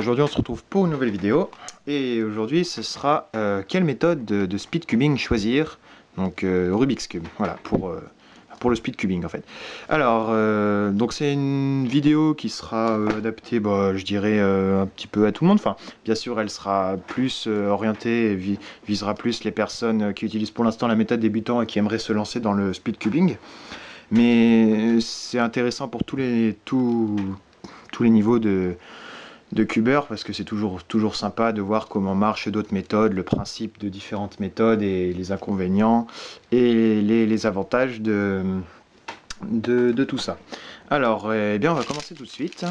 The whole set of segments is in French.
aujourd'hui on se retrouve pour une nouvelle vidéo et aujourd'hui ce sera quelle méthode de speed cubing choisir, donc Rubik's Cube, voilà pour le speed cubing en fait. Alors donc c'est une vidéo qui sera adaptée je dirais un petit peu à tout le monde, enfin bien sûr elle sera plus orientée et visera plus les personnes qui utilisent pour l'instant la méthode débutant et qui aimeraient se lancer dans le speed cubing, mais c'est intéressant pour tous les niveaux de cubeurs, parce que c'est toujours sympa de voir comment marchent d'autres méthodes, le principe de différentes méthodes et les inconvénients et les avantages de tout ça. Alors, eh bien, on va commencer tout de suite.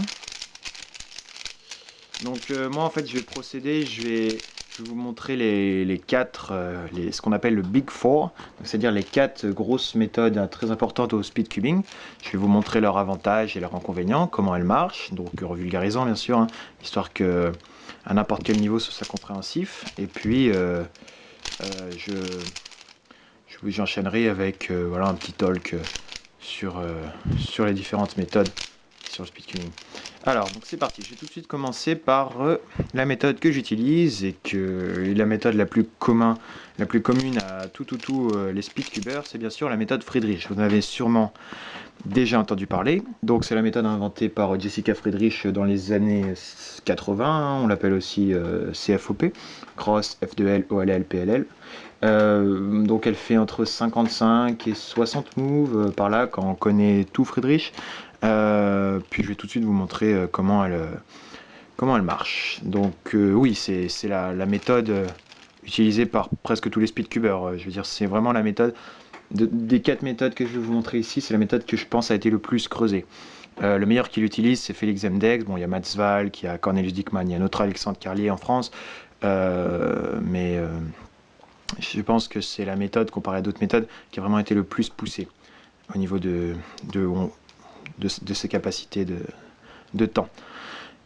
Donc, moi, en fait, je vais procéder, je vais vous montrer les quatre, ce qu'on appelle le Big Four, c'est-à-dire les quatre grosses méthodes très importantes au speed cubing. Je vais vous montrer leurs avantages et leurs inconvénients, comment elles marchent, donc en vulgarisant bien sûr, hein, histoire que à n'importe quel niveau ce soit compréhensif. Et puis j'enchaînerai avec voilà, un petit talk sur les différentes méthodes sur le speed cubing. Alors, donc c'est parti. Je vais tout de suite commencer par la méthode que j'utilise et la méthode la plus commune à tous les speedcubers, c'est bien sûr la méthode Friedrich. Vous en avez sûrement déjà entendu parler. Donc c'est la méthode inventée par Jessica Friedrich dans les années 80. Hein, on l'appelle aussi CFOP, Cross F2L OLL PLL. Donc elle fait entre 55 et 60 moves par là quand on connaît tout Friedrich. Puis je vais tout de suite vous montrer comment elle marche. Donc oui, c'est la méthode utilisée par presque tous les speedcubers. Je veux dire, c'est vraiment la méthode des quatre méthodes que je vais vous montrer ici, c'est la méthode que je pense a été le plus creusée. Le meilleur qui l'utilise, c'est Félix Zemdegs. Bon, il y a Mats Wall, il y a Cornelius Dickmann, il y a notre Alexandre Carlier en France. Mais je pense que c'est la méthode, comparée à d'autres méthodes, qui a vraiment été le plus poussée au niveau de ses capacités de temps.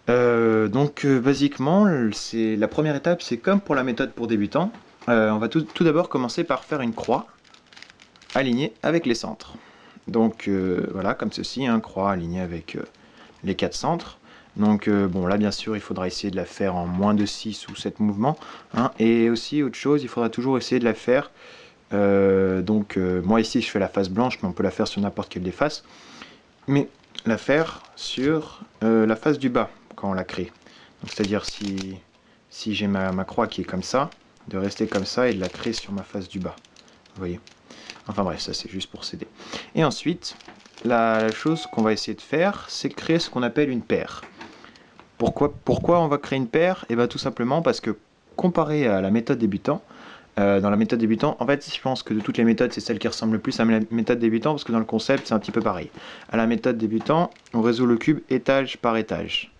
Donc basiquement, la première étape, c'est comme pour la méthode pour débutants. On va tout d'abord commencer par faire une croix alignée avec les centres. Donc voilà, comme ceci, hein, croix alignée avec les quatre centres. Donc bon, là bien sûr il faudra essayer de la faire en moins de 6 ou 7 mouvements, hein. Et aussi autre chose, il faudra toujours essayer de la faire moi ici je fais la face blanche, mais on peut la faire sur n'importe quelle des faces, mais la faire sur la face du bas quand on la crée. C'est à dire si j'ai ma croix qui est comme ça, de rester comme ça et de la créer sur ma face du bas, vous voyez. Enfin bref, ça c'est juste pour s'aider. Et ensuite la chose qu'on va essayer de faire, c'est créer ce qu'on appelle une paire. Pourquoi on va créer une paire? Et bien tout simplement parce que comparé à la méthode débutant, dans la méthode débutant, en fait je pense que de toutes les méthodes c'est celle qui ressemble le plus à la méthode débutant, parce que dans le concept c'est un petit peu pareil. À la méthode débutant, on résout le cube étage par étage.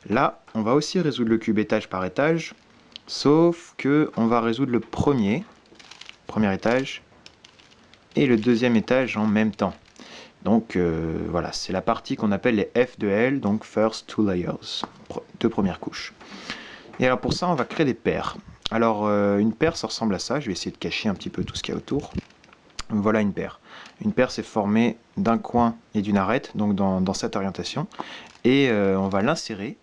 Là, on va aussi résoudre le cube étage par étage, sauf que on va résoudre le premier étage et le deuxième étage en même temps. Donc voilà, c'est la partie qu'on appelle les F de L, donc First Two Layers, deux premières couches. Et alors pour ça, on va créer des paires. Alors une paire, ça ressemble à ça. Je vais essayer de cacher un petit peu tout ce qu'il y a autour. Voilà une paire. Une paire, c'est formé d'un coin et d'une arête, donc dans cette orientation. Et on va l'insérer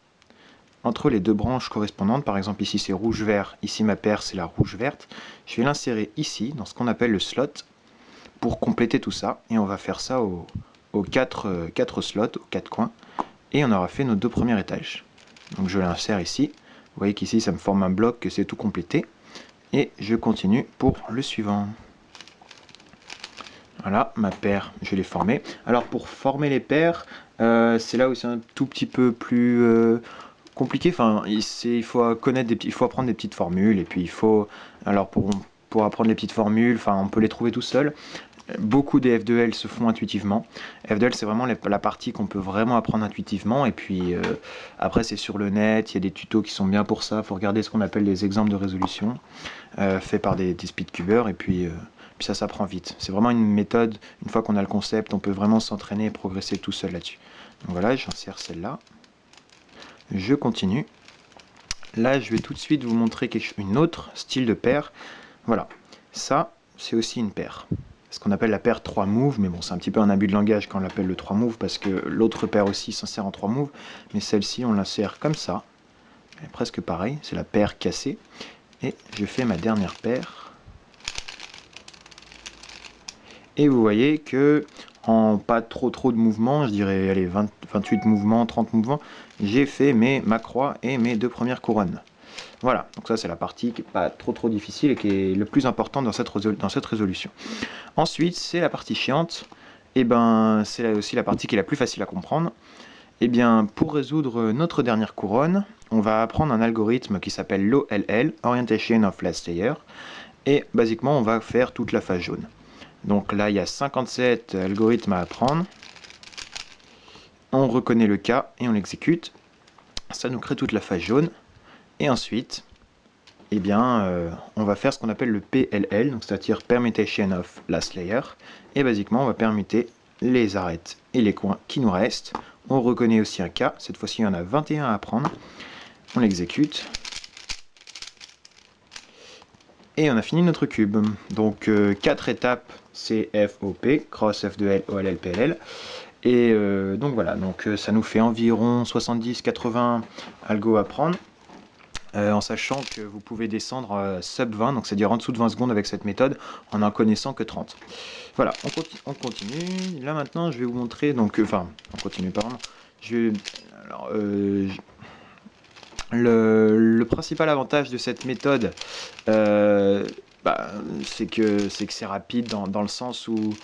entre les deux branches correspondantes. Par exemple, ici c'est rouge-vert, ici ma paire c'est la rouge-verte. Je vais l'insérer ici, dans ce qu'on appelle le slot, pour compléter tout ça. Et on va faire ça aux 4 slots, aux 4 coins. Et on aura fait nos deux premiers étages. Donc je l'insère ici. Vous voyez qu'ici ça me forme un bloc, que c'est tout complété. Et je continue pour le suivant. Voilà, ma paire, je l'ai formée. Alors pour former les paires, c'est là où c'est un tout petit peu plus compliqué. Enfin, il faut apprendre des petites formules. Et puis il faut, alors pour apprendre les petites formules, enfin on peut les trouver tout seul. Beaucoup des F2L se font intuitivement. F2L c'est vraiment la partie qu'on peut vraiment apprendre intuitivement, et puis après c'est sur le net, il y a des tutos qui sont bien pour ça. Il faut regarder ce qu'on appelle les exemples de résolution faits par des speedcubers, et puis ça s'apprend vite. C'est vraiment une méthode, une fois qu'on a le concept, on peut vraiment s'entraîner et progresser tout seul là-dessus. Donc voilà, j'insère celle-là. Je continue. Là je vais tout de suite vous montrer une autre style de paire. Voilà, ça c'est aussi une paire. Ce qu'on appelle la paire 3 moves, mais bon c'est un petit peu un abus de langage quand on l'appelle le 3 moves, parce que l'autre paire aussi s'insère en 3 moves, mais celle-ci on l'insère comme ça, presque pareil, c'est la paire cassée. Et je fais ma dernière paire. Et vous voyez que en pas trop de mouvements, je dirais allez, 28 mouvements, 30 mouvements, j'ai fait ma croix et mes 2 premières couronnes. Voilà, donc ça c'est la partie qui n'est pas trop difficile et qui est le plus important dans cette résolution. Ensuite, c'est la partie chiante, et ben c'est aussi la partie qui est la plus facile à comprendre. Et bien, pour résoudre notre dernière couronne, on va apprendre un algorithme qui s'appelle l'OLL, Orientation of Last Layer, et basiquement on va faire toute la phase jaune. Donc là, il y a 57 algorithmes à apprendre. On reconnaît le cas et on l'exécute. Ça nous crée toute la phase jaune. Et ensuite, eh bien, on va faire ce qu'on appelle le PLL, donc c'est-à-dire Permutation of Last Layer. Et basiquement, on va permuter les arêtes et les coins qui nous restent. On reconnaît aussi un cas. Cette fois-ci, il y en a 21 à apprendre. On l'exécute. Et on a fini notre cube. Donc 4 étapes CFOP, Cross F2L, OLL, PLL. Et donc voilà, donc ça nous fait environ 70-80 algo à prendre. En sachant que vous pouvez descendre sub 20, donc c'est-à-dire en dessous de 20 secondes avec cette méthode, en n'en connaissant que 30. Voilà, on continue. Là maintenant, je vais vous montrer, donc, enfin, on continue pas vraiment. Alors, le principal avantage de cette méthode, c'est que c'est rapide dans le sens où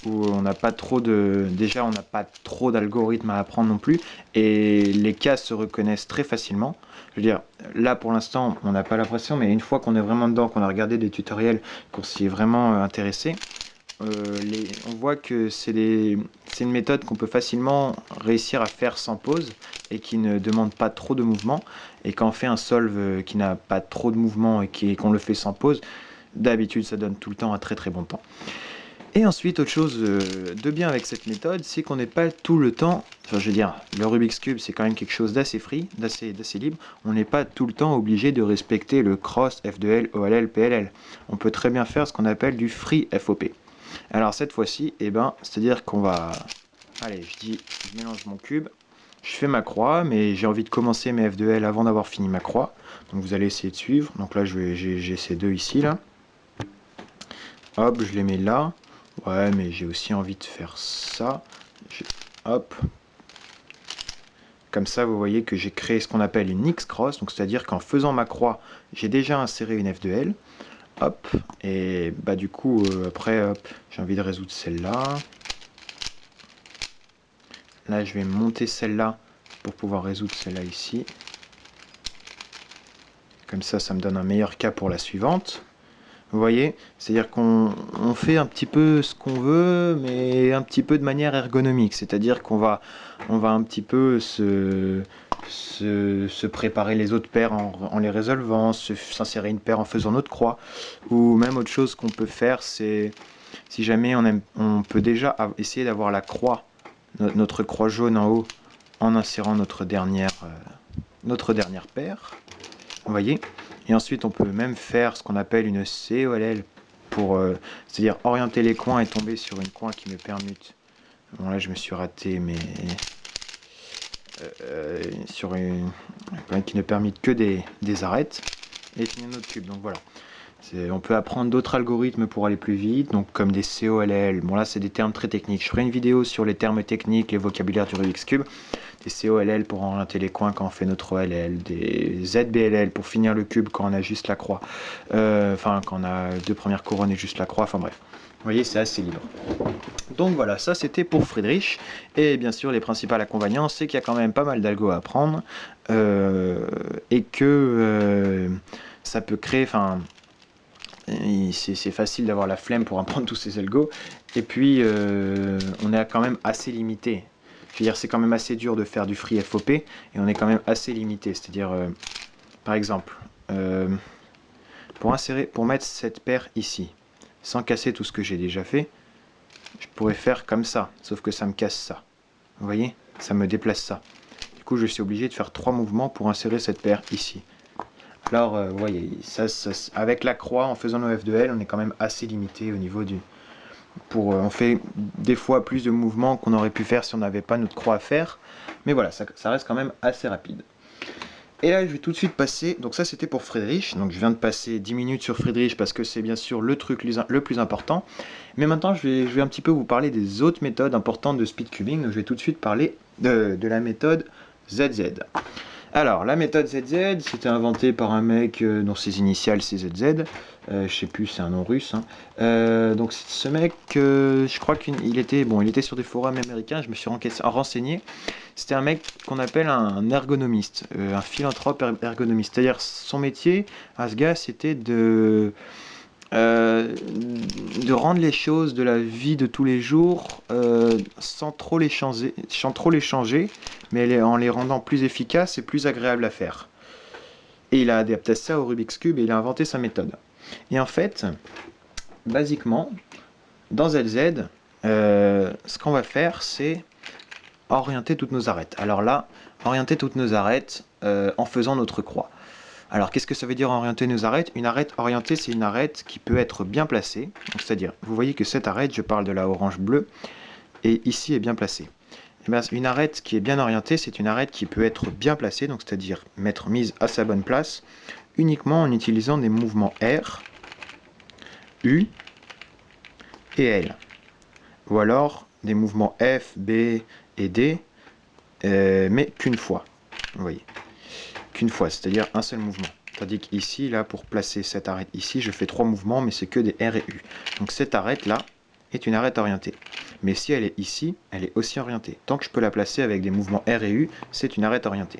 on n'a pas trop déjà on n'a pas trop d'algorithmes à apprendre non plus, et les cas se reconnaissent très facilement. Je veux dire, là pour l'instant on n'a pas l'impression, mais une fois qu'on est vraiment dedans, qu'on a regardé des tutoriels, qu'on s'y est vraiment intéressé, on voit que c'est une méthode qu'on peut facilement réussir à faire sans pause et qui ne demande pas trop de mouvement. Et quand on fait un solve qui n'a pas trop de mouvement et qu'on le fait sans pause, d'habitude ça donne tout le temps un très bon temps. Et ensuite, autre chose de bien avec cette méthode, c'est qu'on n'est pas tout le temps, enfin je veux dire, le Rubik's Cube c'est quand même quelque chose d'assez free, d'assez libre, on n'est pas tout le temps obligé de respecter le cross F2L, OLL, PLL. On peut très bien faire ce qu'on appelle du free FOP. Alors cette fois-ci, c'est-à-dire qu'on va... Allez, je mélange mon cube, je fais ma croix, mais j'ai envie de commencer mes F2L avant d'avoir fini ma croix. Donc vous allez essayer de suivre. Donc là, j'ai ces deux ici, là. Hop, je les mets là. Ouais, mais j'ai aussi envie de faire ça. Hop. Comme ça, vous voyez que j'ai créé ce qu'on appelle une X-cross. Donc c'est-à-dire qu'en faisant ma croix, j'ai déjà inséré une F2L. Hop, et bah du coup après j'ai envie de résoudre celle-là. Là je vais monter celle-là pour pouvoir résoudre celle-là ici. Comme ça me donne un meilleur cas pour la suivante. Vous voyez, c'est-à-dire qu'on fait un petit peu ce qu'on veut, mais un petit peu de manière ergonomique. C'est-à-dire qu'on va un petit peu se préparer les autres paires en les résolvant, s'insérer une paire en faisant notre croix. Ou même autre chose qu'on peut faire, c'est si jamais on peut déjà essayer d'avoir la croix, notre croix jaune en haut, en insérant notre dernière paire. Vous voyez? Et ensuite on peut même faire ce qu'on appelle une COLL pour c'est-à-dire orienter les coins et tomber sur une coin qui me permute. Bon là je me suis raté, mais sur une qui ne permite que des arêtes et finir notre cube. Donc voilà. On peut apprendre d'autres algorithmes pour aller plus vite, donc comme des COLL. Bon là c'est des termes très techniques. Je ferai une vidéo sur les termes techniques, les vocabulaires du Rubik's Cube. Des COLL pour orienter les coins quand on fait notre OLL, des ZBLL pour finir le cube quand on a juste la croix. Enfin quand on a deux premières couronnes et juste la croix, enfin bref. Vous voyez, c'est assez libre. Donc voilà, ça c'était pour Friedrich. Et bien sûr, les principaux inconvénients, c'est qu'il y a quand même pas mal d'algo à apprendre. Et que ça peut créer... c'est facile d'avoir la flemme pour apprendre tous ces algos. Et puis, on est quand même assez limité. Je veux dire, c'est quand même assez dur de faire du free FOP. Et on est quand même assez limité. C'est-à-dire, par exemple, pour mettre cette paire ici, sans casser tout ce que j'ai déjà fait, je pourrais faire comme ça. Sauf que ça me casse ça. Vous voyez? Ça me déplace ça. Du coup, je suis obligé de faire 3 mouvements pour insérer cette paire ici. Alors, vous voyez, avec la croix, en faisant nos F2L, on est quand même assez limité au niveau du... on fait des fois plus de mouvements qu'on aurait pu faire si on n'avait pas notre croix à faire. Mais voilà, ça reste quand même assez rapide. Et là, je vais tout de suite passer, donc ça c'était pour Friedrich, donc je viens de passer 10 minutes sur Friedrich parce que c'est bien sûr le truc le plus important. Mais maintenant, je vais un petit peu vous parler des autres méthodes importantes de speedcubing, donc je vais tout de suite parler de la méthode ZZ. Alors, la méthode ZZ, c'était inventé par un mec dont ses initiales c'est ZZ. Je sais plus, c'est un nom russe. Hein. Donc ce mec, je crois qu'il était, bon, il était sur des forums américains. Je me suis renseigné. C'était un mec qu'on appelle un ergonomiste, un philanthrope ergonomiste. C'est-à-dire son métier, à ce gars, c'était de rendre les choses de la vie de tous les jours sans trop les changer, mais en les rendant plus efficaces et plus agréables à faire. Et il a adapté ça au Rubik's Cube et il a inventé sa méthode. Et en fait, basiquement, dans LZ, ce qu'on va faire, c'est orienter toutes nos arêtes. Alors là, orienter toutes nos arêtes en faisant notre croix. Alors, qu'est-ce que ça veut dire orienter nos arêtes? Une arête orientée, c'est une arête qui peut être bien placée. C'est-à-dire, vous voyez que cette arête, je parle de la orange-bleue, et ici est bien placée. Et bien, une arête qui est bien orientée, c'est une arête qui peut être bien placée, donc c'est-à-dire mettre mise à sa bonne place, uniquement en utilisant des mouvements R, U et L. Ou alors des mouvements F, B et D, mais qu'une fois. Vous voyez, qu'une fois, c'est-à-dire un seul mouvement. Tandis qu'ici, là, pour placer cette arête ici, je fais 3 mouvements, mais c'est que des R et U. Donc cette arête-là est une arête orientée. Mais si elle est ici, elle est aussi orientée. Tant que je peux la placer avec des mouvements R et U, c'est une arête orientée.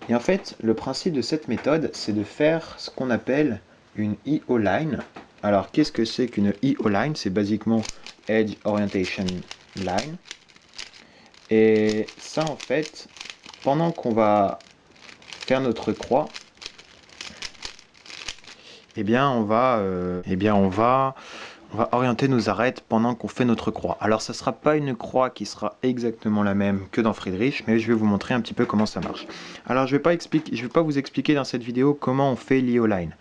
Et en fait, le principe de cette méthode, c'est de faire ce qu'on appelle une EO line. Alors, qu'est-ce que c'est qu'une EO line? C'est basiquement Edge Orientation Line. Et ça, en fait, pendant qu'on va faire notre croix, eh bien, on va orienter nos arêtes pendant qu'on fait notre croix. Alors, ça ne sera pas une croix qui sera exactement la même que dans Friedrich, mais je vais vous montrer un petit peu comment ça marche. Alors, je ne vais pas vous expliquer dans cette vidéo comment on fait l'IO line.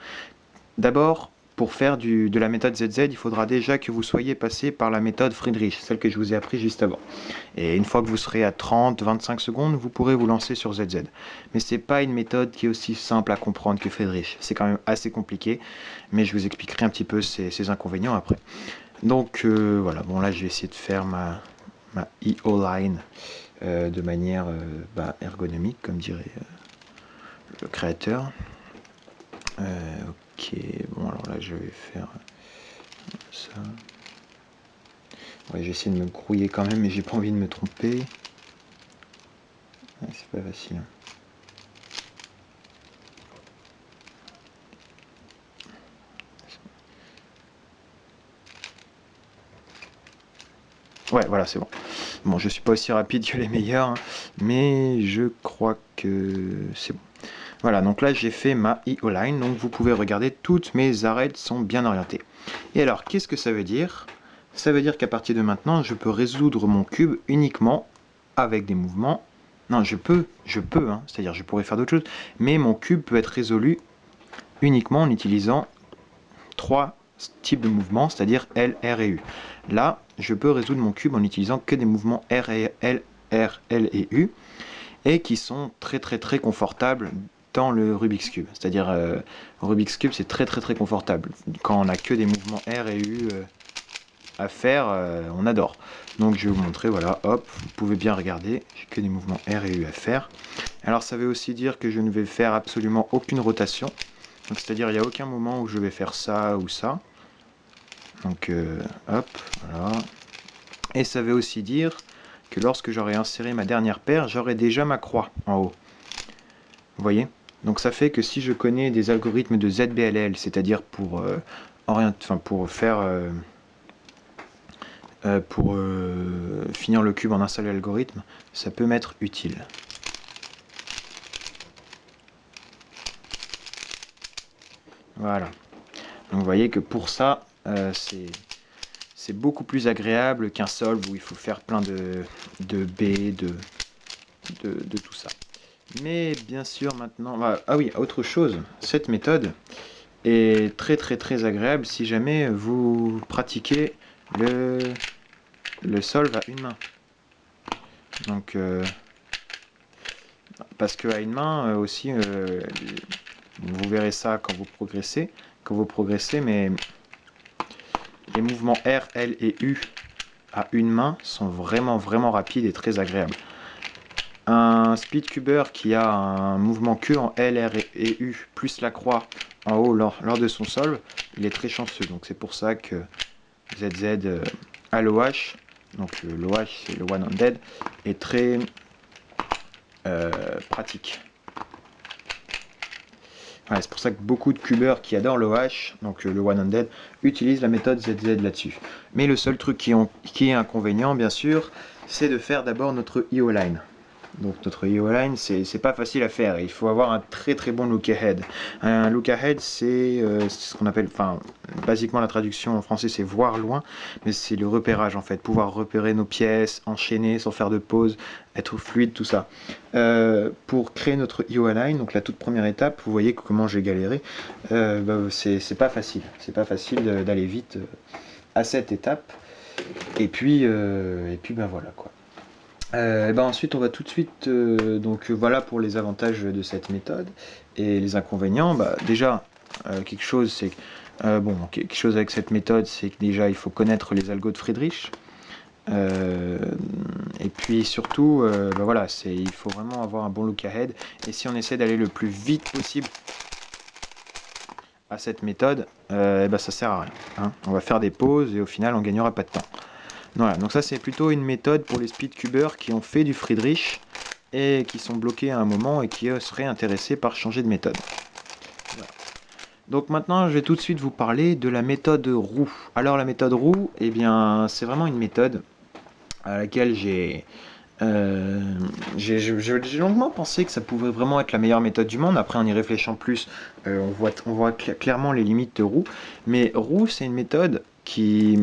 D'abord, pour faire de la méthode ZZ, il faudra déjà que vous soyez passé par la méthode Friedrich, celle que je vous ai appris juste avant. Et une fois que vous serez à 30-25 secondes, vous pourrez vous lancer sur ZZ. Mais ce n'est pas une méthode qui est aussi simple à comprendre que Friedrich. C'est quand même assez compliqué, mais je vous expliquerai un petit peu ses inconvénients après. Donc voilà, bon là je vais essayer de faire ma EO line de manière ergonomique, comme dirait le créateur. Ok, bon alors là je vais faire ça. Ouais, j'essaie de me grouiller quand même, mais j'ai pas envie de me tromper. Ouais, c'est pas facile. Ouais, voilà, c'est bon. Bon, je suis pas aussi rapide que les meilleurs, hein, mais je crois que c'est bon. Voilà, donc là j'ai fait ma EO line, donc vous pouvez regarder, toutes mes arêtes sont bien orientées. Et alors, qu'est-ce que ça veut dire? Ça veut dire qu'à partir de maintenant, je peux résoudre mon cube uniquement avec des mouvements. Non, je peux, hein, c'est-à-dire je pourrais faire d'autres choses, mais mon cube peut être résolu uniquement en utilisant 3 types de mouvements, c'est-à-dire L, R et U. Là, je peux résoudre mon cube en utilisant que des mouvements R, L et U, et qui sont très confortables dans le Rubik's Cube. C'est-à-dire, Rubik's Cube, c'est très confortable. Quand on n'a que des mouvements R et U à faire, on adore. Donc je vais vous montrer, voilà, hop, vous pouvez bien regarder, j'ai que des mouvements R et U à faire. Alors ça veut aussi dire que je ne vais faire absolument aucune rotation. Donc c'est-à-dire il n'y a aucun moment où je vais faire ça ou ça. Donc hop, voilà. Et ça veut aussi dire que lorsque j'aurai inséré ma dernière paire, j'aurai déjà ma croix en haut. Vous voyez? Donc ça fait que si je connais des algorithmes de ZBLL, c'est-à-dire pour finir le cube en un seul algorithme, ça peut m'être utile. Voilà. Donc vous voyez que pour ça, c'est beaucoup plus agréable qu'un solve où il faut faire plein de B, de tout ça. Mais bien sûr maintenant... Ah oui, autre chose, cette méthode est très agréable si jamais vous pratiquez le solve à une main. Donc parce qu'à une main aussi, vous verrez ça quand vous progressez, mais les mouvements R, L et U à une main sont vraiment rapides et très agréables. Un speedcuber qui a un mouvement que en L, R et U, plus la croix en haut lors de son sol, il est très chanceux. Donc c'est pour ça que ZZ à l'OH, donc l'OH c'est le one-handed, est très pratique. Ouais, c'est pour ça que beaucoup de cubeurs qui adorent l'OH, donc le one-handed, utilisent la méthode ZZ là-dessus. Mais le seul truc qui est inconvénient, bien sûr, c'est de faire d'abord notre IO line. Donc notre IO line, c'est pas facile à faire. Il faut avoir un très bon look ahead. Un look ahead, c'est ce qu'on appelle, enfin, basiquement la traduction en français, c'est voir loin, mais c'est le repérage en fait, pouvoir repérer nos pièces, enchaîner sans faire de pause, être fluide, tout ça. Pour créer notre IO line, donc la toute première étape, vous voyez comment j'ai galéré. C'est pas facile. C'est pas facile d'aller vite à cette étape. Et puis ben voilà quoi. Ben ensuite, on va tout de suite, voilà pour les avantages de cette méthode et les inconvénients. Bah, déjà, quelque chose, c'est quelque chose avec cette méthode, c'est que déjà il faut connaître les algos de Friedrich. Et puis surtout, voilà, il faut vraiment avoir un bon look ahead. Et si on essaie d'aller le plus vite possible à cette méthode, ça sert à rien. Hein. On va faire des pauses et au final, on gagnera pas de temps. Voilà, donc ça c'est plutôt une méthode pour les speedcubers qui ont fait du Friedrich et qui sont bloqués à un moment et qui seraient intéressés par changer de méthode. Voilà. Donc maintenant je vais tout de suite vous parler de la méthode roue. Alors la méthode roue, eh bien c'est vraiment une méthode à laquelle j'ai longuement pensé que ça pouvait vraiment être la meilleure méthode du monde. Après en y réfléchissant plus, on voit clairement les limites de roue. Mais roue c'est une méthode qui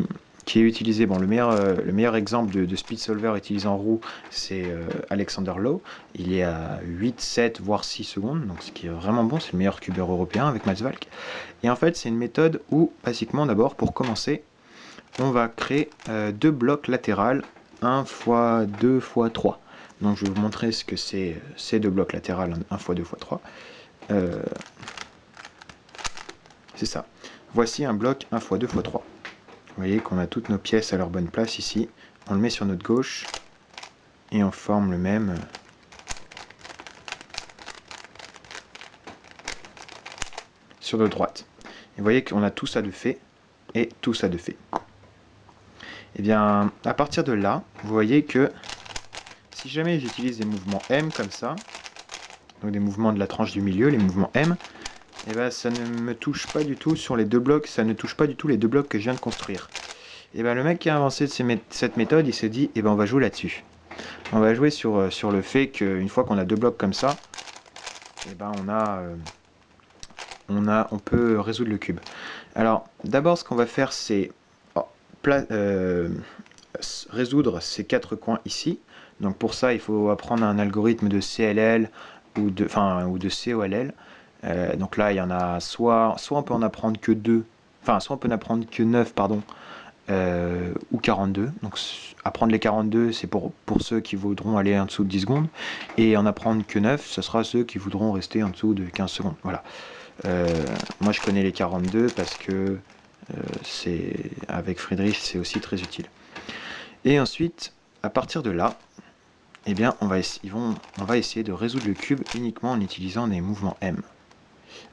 est utilisé. Bon, le meilleur exemple de speed solver utilisant roue, c'est Alexander Lowe. Il est à 8, 7, voire 6 secondes, donc ce qui est vraiment bon, c'est le meilleur cubeur européen avec Matsvalk. Et en fait, c'est une méthode où, basiquement, d'abord, pour commencer, on va créer deux blocs latérales, 1 x 2 x 3. Donc je vais vous montrer ce que c'est ces deux blocs latérales, 1 x 2 x 3. C'est ça. Voici un bloc 1 x 2 x 3. Vous voyez qu'on a toutes nos pièces à leur bonne place ici. On le met sur notre gauche et on forme le même sur notre droite. Et vous voyez qu'on a tout ça de fait et tout ça de fait. Et bien, à partir de là, vous voyez que si jamais j'utilise des mouvements M comme ça, donc des mouvements de la tranche du milieu, les mouvements M, et bien ça ne me touche pas du tout sur les deux blocs, ça ne touche pas du tout les deux blocs que je viens de construire. Et ben le mec qui a inventé cette méthode, il s'est dit, et ben on va jouer là-dessus. On va jouer sur le fait qu'une fois qu'on a deux blocs comme ça, et ben on peut résoudre le cube. Alors d'abord ce qu'on va faire c'est résoudre ces quatre coins ici. Donc pour ça il faut apprendre un algorithme de CLL ou de COLL. Donc là il y en a soit on peut en apprendre que 2, soit on peut en apprendre que 9 pardon. Ou 42. Donc apprendre les 42, c'est pour ceux qui voudront aller en dessous de 10 secondes. Et en apprendre que 9, ce sera ceux qui voudront rester en dessous de 15 secondes. Voilà. Moi, je connais les 42 parce que avec Friedrich, c'est aussi très utile. Et ensuite, à partir de là, eh bien, on va essayer de résoudre le cube uniquement en utilisant des mouvements M.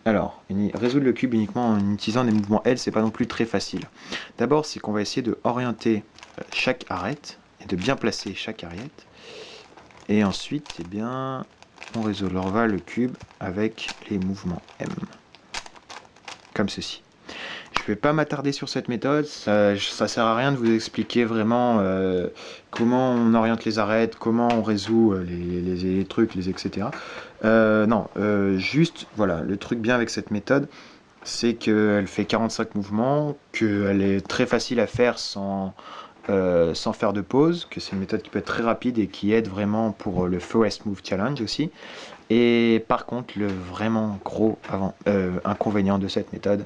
Alors, résoudre le cube uniquement en utilisant des mouvements L, c'est pas non plus très facile. D'abord, c'est qu'on va essayer de orienter chaque arête et de bien placer chaque arête. Et ensuite, eh bien, on résolvera le cube avec les mouvements M. Comme ceci. Je vais pas m'attarder sur cette méthode, ça sert à rien de vous expliquer vraiment comment on oriente les arêtes, comment on résout les trucs, etc. Juste, voilà, le truc bien avec cette méthode, c'est qu'elle fait 45 mouvements, qu'elle est très facile à faire sans faire de pause, que c'est une méthode qui peut être très rapide et qui aide vraiment pour le Forest Move Challenge aussi. Et par contre, le vraiment gros inconvénient de cette méthode,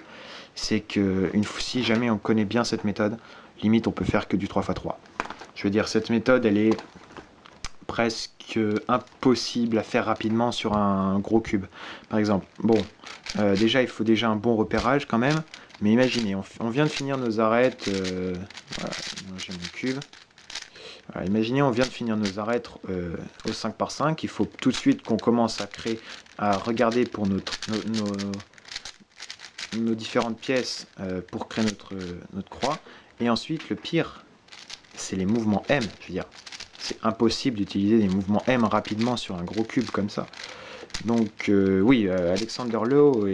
c'est que si jamais on connaît bien cette méthode, limite on peut faire que du 3x3. Je veux dire, cette méthode, elle est presque impossible à faire rapidement sur un gros cube. Par exemple, bon, déjà il faut déjà un bon repérage quand même, mais imaginez, on vient de finir nos arêtes, voilà, j'ai mon cube. Voilà, imaginez, on vient de finir nos arêtes au 5x5, il faut tout de suite qu'on commence à créer, à regarder pour nos différentes pièces pour créer notre croix. Et ensuite, le pire, c'est les mouvements M. Je veux dire, c'est impossible d'utiliser des mouvements M rapidement sur un gros cube comme ça. Donc oui, Alexander Lowe,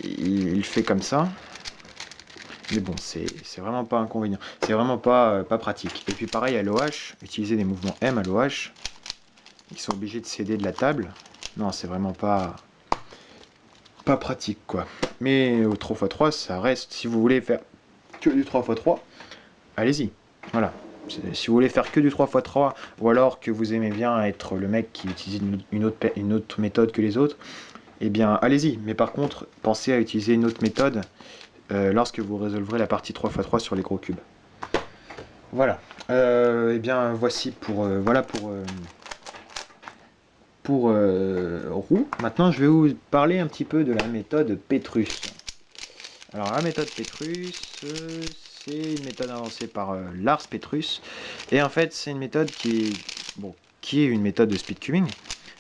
il fait comme ça. Mais bon, c'est vraiment pas inconvénient. C'est vraiment pas pratique. Et puis pareil à l'OH, utiliser des mouvements M à l'OH, ils sont obligés de céder de la table. Non, c'est vraiment pas pratique quoi. Mais au 3x3, ça reste, si vous voulez faire que du 3x3, allez-y. Voilà. Si vous voulez faire que du 3x3, ou alors que vous aimez bien être le mec qui utilise une autre méthode que les autres, eh bien allez-y. Mais par contre, pensez à utiliser une autre méthode lorsque vous résolverez la partie 3x3 sur les gros cubes. Voilà. Eh bien voici pour roue. Maintenant, je vais vous parler un petit peu de la méthode Petrus. Alors, la méthode Petrus, c'est une méthode avancée par Lars Petrus. Et en fait, c'est une méthode qui est une méthode de speedcubing.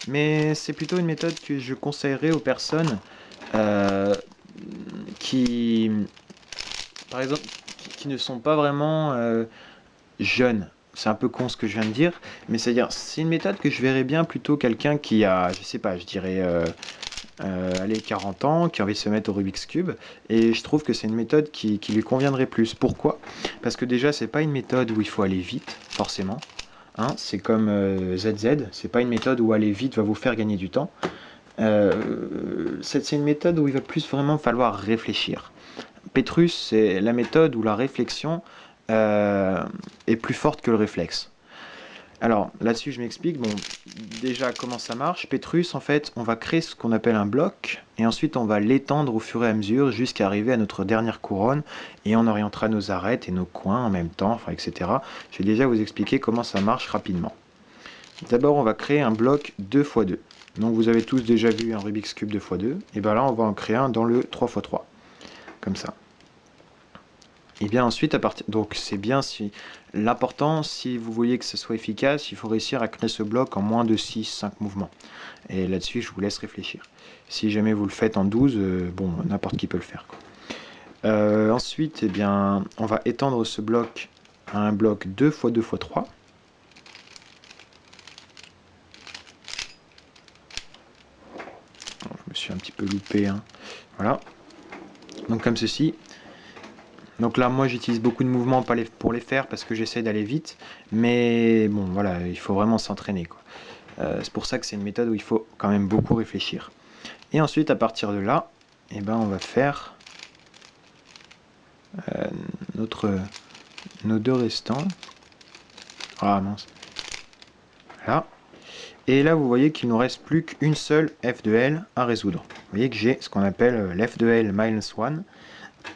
Mais c'est plutôt une méthode que je conseillerais aux personnes qui, par exemple, qui ne sont pas vraiment jeunes. C'est un peu con ce que je viens de dire, mais c'est une méthode que je verrais bien plutôt quelqu'un qui a, je sais pas, je dirais, allez, 40 ans, qui a envie de se mettre au Rubik's Cube, et je trouve que c'est une méthode qui lui conviendrait plus. Pourquoi? Parce que déjà, c'est pas une méthode où il faut aller vite, forcément. Hein, c'est comme ZZ, c'est pas une méthode où aller vite va vous faire gagner du temps. C'est une méthode où il va plus vraiment falloir réfléchir. Petrus, c'est la méthode où la réflexion est plus forte que le réflexe. Alors là-dessus, je m'explique. Bon, déjà comment ça marche. Petrus, en fait, on va créer ce qu'on appelle un bloc et ensuite on va l'étendre au fur et à mesure jusqu'à arriver à notre dernière couronne et on orientera nos arêtes et nos coins en même temps, enfin, etc. Je vais déjà vous expliquer comment ça marche rapidement. D'abord, on va créer un bloc 2x2. Donc vous avez tous déjà vu un Rubik's Cube 2x2. Et bien là, on va en créer un dans le 3x3. Comme ça. Et bien ensuite, donc c'est bien si l'important, si vous voulez que ce soit efficace, il faut réussir à créer ce bloc en moins de 6-5 mouvements. Et là-dessus, je vous laisse réfléchir. Si jamais vous le faites en 12, bon, n'importe qui peut le faire, quoi. Ensuite, eh bien, on va étendre ce bloc à un bloc 2x2x3. Je me suis un petit peu loupé, hein. Voilà. Donc comme ceci. Donc là, moi, j'utilise beaucoup de mouvements pour les faire parce que j'essaie d'aller vite. Mais bon, voilà, il faut vraiment s'entraîner, quoi. C'est pour ça que c'est une méthode où il faut quand même beaucoup réfléchir. Et ensuite, à partir de là, eh ben, on va faire nos deux restants. Ah mince. Là. Et là, vous voyez qu'il ne nous reste plus qu'une seule F de L à résoudre. Vous voyez que j'ai ce qu'on appelle l'F de L -1.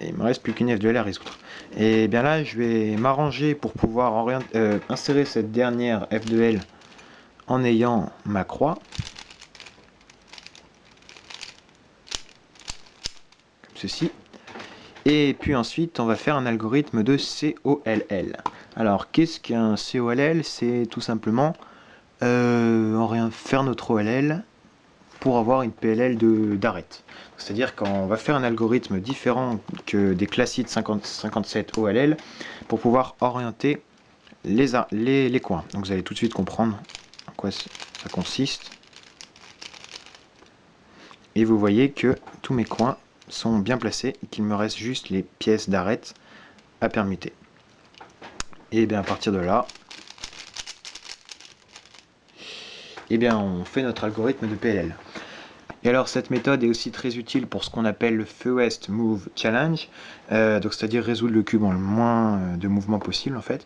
Et il me reste plus qu'une F de L à résoudre. Et bien là, je vais m'arranger pour pouvoir insérer cette dernière F de L en ayant ma croix. Comme ceci. Et puis ensuite, on va faire un algorithme de COLL. Alors, qu'est-ce qu'un COLL? C'est tout simplement faire notre OLL pour avoir une PLL d'arête. C'est-à-dire qu'on va faire un algorithme différent que des classiques 57 OLL pour pouvoir orienter les coins. Donc vous allez tout de suite comprendre en quoi ça consiste. Et vous voyez que tous mes coins sont bien placés et qu'il me reste juste les pièces d'arête à permuter. Et bien à partir de là, et bien on fait notre algorithme de PLL. Et alors cette méthode est aussi très utile pour ce qu'on appelle le Fewest Move Challenge, donc c'est-à-dire résoudre le cube en le moins de mouvements possible en fait.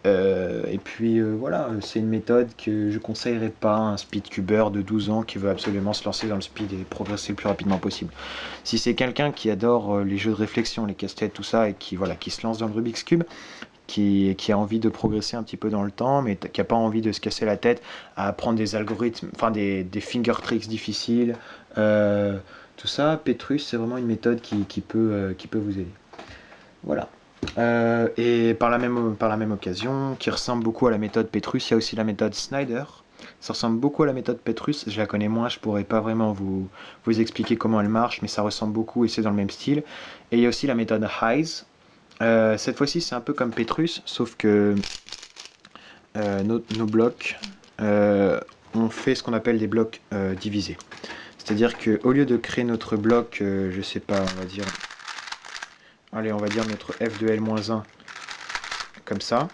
Et puis voilà, c'est une méthode que je conseillerais pas à un speedcuber de 12 ans qui veut absolument se lancer dans le speed et progresser le plus rapidement possible. Si c'est quelqu'un qui adore les jeux de réflexion, les casse-têtes, tout ça, et qui se lance dans le Rubik's Cube, qui a envie de progresser un petit peu dans le temps, mais qui n'a pas envie de se casser la tête à apprendre des algorithmes, enfin des finger tricks difficiles, tout ça, Petrus, c'est vraiment une méthode qui peut vous aider. Voilà. Et par la même occasion, qui ressemble beaucoup à la méthode Petrus, il y a aussi la méthode Snyder. Ça ressemble beaucoup à la méthode Petrus, je la connais moins, je pourrais pas vraiment vous expliquer comment elle marche, mais ça ressemble beaucoup et c'est dans le même style. Et il y a aussi la méthode Hayes. Cette fois-ci, c'est un peu comme Petrus, sauf que nos blocs, on fait ce qu'on appelle des blocs divisés. C'est-à-dire qu'au lieu de créer notre bloc, je sais pas, on va dire... Allez, on va dire notre f de L-1 comme ça.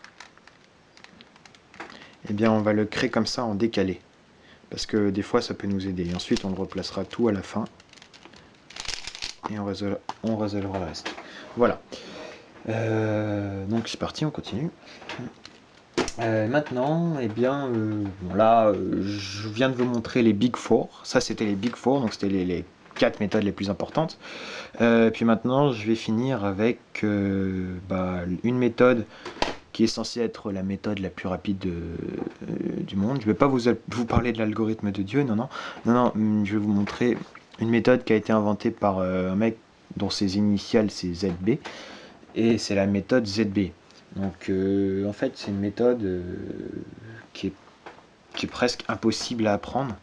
Eh bien, on va le créer comme ça en décalé. Parce que des fois, ça peut nous aider. Et ensuite, on le replacera tout à la fin. Et on résolvera le reste. Voilà. Donc, c'est parti, on continue. Maintenant, eh bien, là, je viens de vous montrer les Big Four. Ça, c'était les Big Four, donc c'était les 4 méthodes les plus importantes. Puis maintenant, je vais finir avec une méthode qui est censée être la méthode la plus rapide du monde. Je ne vais pas vous parler de l'algorithme de Dieu, non, je vais vous montrer une méthode qui a été inventée par un mec dont ses initiales c'est ZB, et c'est la méthode ZB. Donc en fait, c'est une méthode qui est presque impossible à apprendre,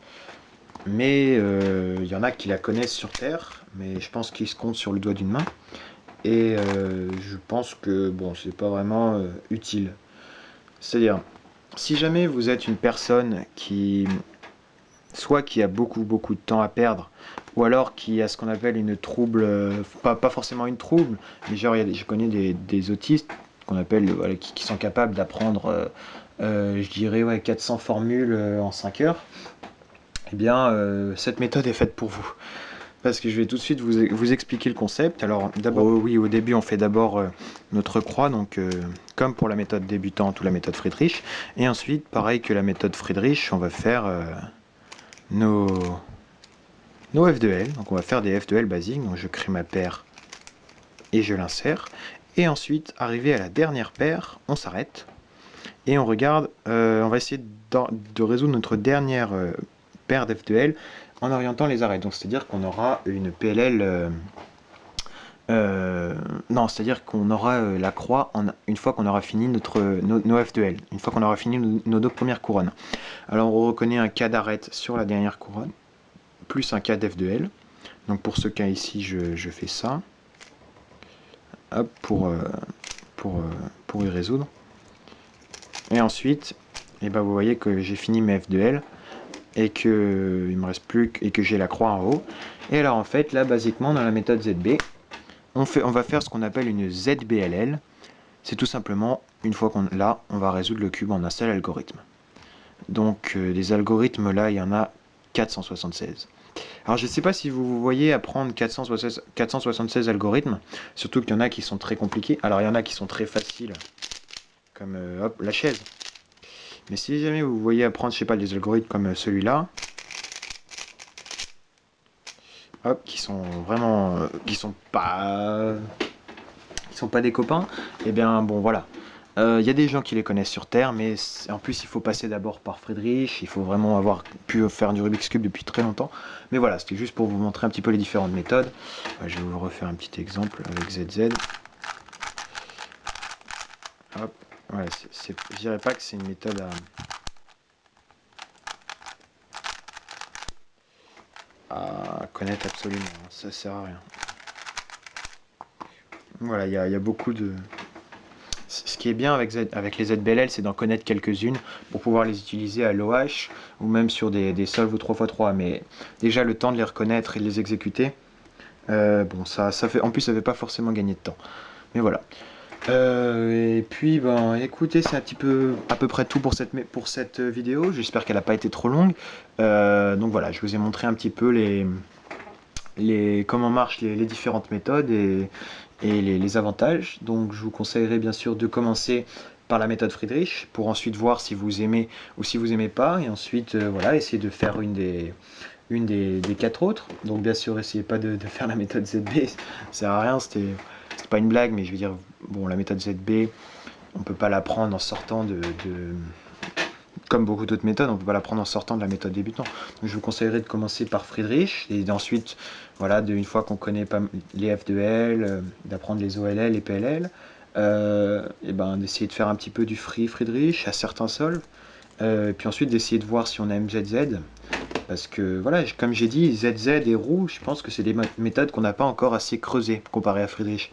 mais il y en a qui la connaissent sur Terre, mais je pense qu'ils se comptent sur le doigt d'une main. Et je pense que bon, c'est pas vraiment utile. C'est-à-dire, si jamais vous êtes une personne qui a beaucoup de temps à perdre, ou alors qui a ce qu'on appelle une trouble, pas forcément une trouble, mais genre je connais des autistes qu'on appelle voilà, qui sont capables d'apprendre, je dirais 400 formules en 5 heures. Eh bien, cette méthode est faite pour vous. Parce que je vais tout de suite vous expliquer le concept. Alors d'abord, oui, au début on fait d'abord notre croix, donc comme pour la méthode débutante ou la méthode Friedrich. Et ensuite, pareil que la méthode Friedrich, on va faire nos f de L. Donc on va faire des f de L basiques. Donc je crée ma paire et je l'insère. Et ensuite, arrivé à la dernière paire, on s'arrête. Et on regarde, on va essayer de résoudre notre dernière paire d'f de L en orientant les arrêts. Donc c'est-à-dire qu'on aura une PLL... non, c'est-à-dire qu'on aura la croix une fois qu'on aura fini nos f de L, une fois qu'on aura fini nos 2 premières couronnes. Alors on reconnaît un cas d'arête sur la dernière couronne, plus un cas d'f de L. Donc pour ce cas ici, je fais ça. Hop, pour y résoudre. Et ensuite, et ben vous voyez que j'ai fini mes f de L. Et que il me reste plus et que j'ai la croix en haut. Et alors en fait là basiquement dans la méthode ZB, on va faire ce qu'on appelle une ZBLL. C'est tout simplement une fois qu'on va résoudre le cube en un seul algorithme. Donc des algorithmes là il y en a 476. Alors je ne sais pas si vous voyez apprendre 476 algorithmes, surtout qu'il y en a qui sont très compliqués. Alors il y en a qui sont très faciles, comme hop, la chaise. Mais si jamais vous voyez apprendre, je sais pas, des algorithmes comme celui-là, hop, qui sont vraiment, qui sont pas des copains, et bien bon voilà. Il y a des gens qui les connaissent sur Terre, mais en plus il faut passer d'abord par Friedrich, il faut vraiment avoir pu faire du Rubik's Cube depuis très longtemps. Mais voilà, c'était juste pour vous montrer un petit peu les différentes méthodes. Je vais vous refaire un petit exemple avec ZZ. Hop, ouais, je dirais pas que c'est une méthode à connaître absolument, ça sert à rien. Voilà, il y a beaucoup de... Ce qui est bien avec les ZBLL, c'est d'en connaître quelques-unes pour pouvoir les utiliser à l'OH ou même sur des solves 3x3. Mais déjà, le temps de les reconnaître et de les exécuter, bon, ça fait, en plus, ça ne fait pas forcément gagner de temps. Mais voilà. Et puis, ben, écoutez, c'est un petit peu à peu près tout pour cette vidéo. J'espère qu'elle n'a pas été trop longue. Donc voilà, je vous ai montré un petit peu comment marchent les différentes méthodes et les avantages. Donc je vous conseillerais bien sûr de commencer par la méthode Friedrich pour ensuite voir si vous aimez ou si vous aimez pas, et ensuite voilà, essayer de faire une des 4 autres. Donc bien sûr, essayez pas de faire la méthode ZB, ça sert à rien, c'est pas une blague, mais je veux dire, bon, la méthode ZB, on peut pas l'apprendre en sortant comme beaucoup d'autres méthodes, on peut pas l'apprendre en sortant de la méthode débutant. Donc je vous conseillerais de commencer par Friedrich, et ensuite, voilà, une fois qu'on connaît pas les F2L, d'apprendre les OLL, les PLL, et ben d'essayer de faire un petit peu du Friedrich à certains solves, et puis ensuite d'essayer de voir si on aime ZZ, parce que voilà, comme j'ai dit, ZZ et roux, je pense que c'est des méthodes qu'on n'a pas encore assez creusées comparé à Friedrich.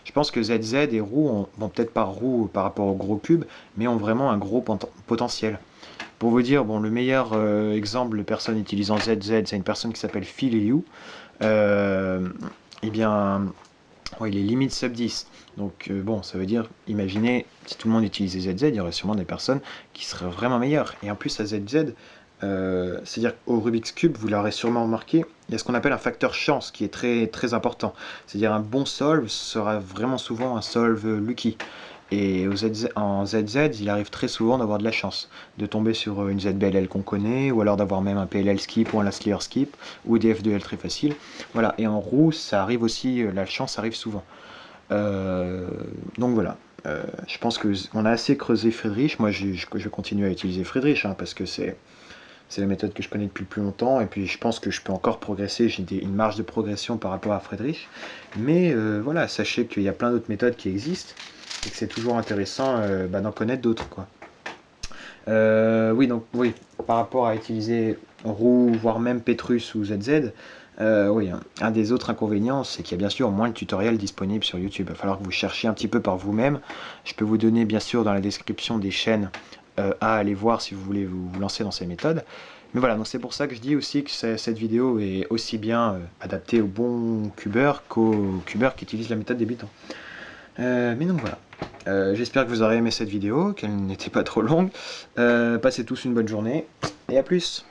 Je pense que ZZ et roux, bon peut-être pas roux par rapport au gros cube, mais ont vraiment un gros potentiel. Pour vous dire, bon, le meilleur exemple de personne utilisant ZZ, c'est une personne qui s'appelle Phil Liu. Eh bien, ouais, il est limite sub 10. Donc bon, ça veut dire, imaginez, si tout le monde utilisait ZZ, il y aurait sûrement des personnes qui seraient vraiment meilleures. Et en plus à ZZ, c'est-à-dire qu'au Rubik's Cube, vous l'aurez sûrement remarqué, il y a ce qu'on appelle un facteur chance qui est très, très important. C'est-à-dire un bon solve sera vraiment souvent un solve lucky. Et en ZZ, il arrive très souvent d'avoir de la chance, de tomber sur une ZBLL qu'on connaît, ou alors d'avoir même un PLL skip ou un last layer skip, ou des F2L très faciles. Voilà, et en roux, ça arrive aussi, la chance arrive souvent. Euh, donc voilà, je pense qu'on a assez creusé Friedrich. Moi, je continue à utiliser Friedrich, hein, parce que c'est la méthode que je connais depuis le plus longtemps, et puis je pense que je peux encore progresser, j'ai une marge de progression par rapport à Friedrich. Mais voilà, sachez qu'il y a plein d'autres méthodes qui existent, et que c'est toujours intéressant d'en connaître d'autres, quoi. Oui, donc oui, par rapport à utiliser Roux, voire même Petrus ou ZZ, oui, un des autres inconvénients, c'est qu'il y a bien sûr moins de tutoriels disponibles sur YouTube. Il va falloir que vous cherchiez un petit peu par vous-même. Je peux vous donner bien sûr dans la description des chaînes à aller voir si vous voulez vous lancer dans ces méthodes. Mais voilà, donc c'est pour ça que je dis aussi que cette vidéo est aussi bien adaptée aux bons cubeurs qu'aux cubeurs qui utilisent la méthode débutant. Mais donc voilà. J'espère que vous aurez aimé cette vidéo, qu'elle n'était pas trop longue. Passez tous une bonne journée, et à plus!